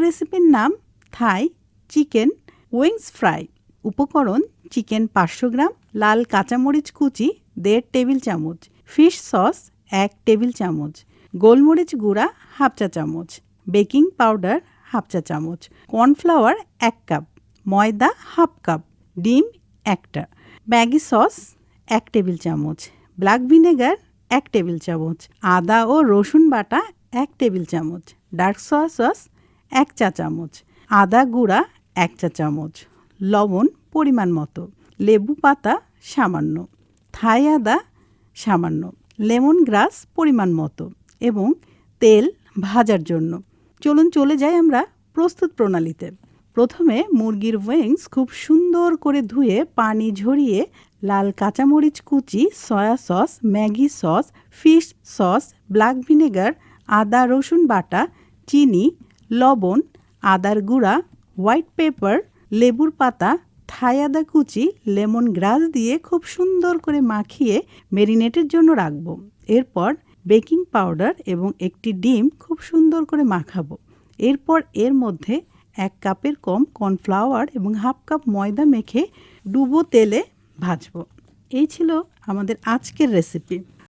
রেসিপির নাম থাই chicken wings fry. উপকরণ: চিকেন 500 গ্রাম, লাল কাঁচামরিচ কুচি 1.5 টেবিল চামচ, ফিশ সস 1 টেবিল চামচ, গোলমরিচ গুঁড়া 1/2 চা চামচ, বেকিং পাউডার 1/2 চা চামচ, কর্নফ্লাওয়ার 1 কাপ, ময়দা 1/2 কাপ, ডিম 1টা, ম্যাগি সস 1 টেবিল চামচ, ব্ল্যাক ভিনেগার 1 টেবিল চামচ, আদা ও রসুন বাটা 1 টেবিল চামচ, ডার্ক সয়া সস 1 চা চামচ, আদা গুঁড়া 1 চা চামচ, লবণ পরিমাণ মতো, লেবু পাতা সামান্য, থাই আদা সামান্য, লেমন গ্রাস পরিমাণ মতো এবং তেল ভাজার জন্য। চলুন চলে যাই আমরা প্রস্তুত প্রণালীতে। প্রথমে মুরগির উইংস খুব সুন্দর করে ধুয়ে পানি ঝরিয়ে লাল কাঁচামরিচ কুচি, soya sauce, Maggi sauce, fish sauce, black vinegar, আদা রসুন বাটা, চিনি, লবণ, আদার গুঁড়া, হোয়াইট পেপার, লেবুর পাতা, থাই আদা কুচি, লেমন গ্রাস দিয়ে খুব সুন্দর করে মাখিয়ে ম্যারিনেটের জন্য রাখব। এরপর বেকিং পাউডার এবং একটি ডিম খুব সুন্দর করে মাখাবো। এরপর এর মধ্যে 1 কাপের কম কর্নফ্লাওয়ার এবং 1/2 কাপ ময়দা মেখে ডুবো তেলে ভাজবো। এই ছিল আমাদের আজকের রেসিপি।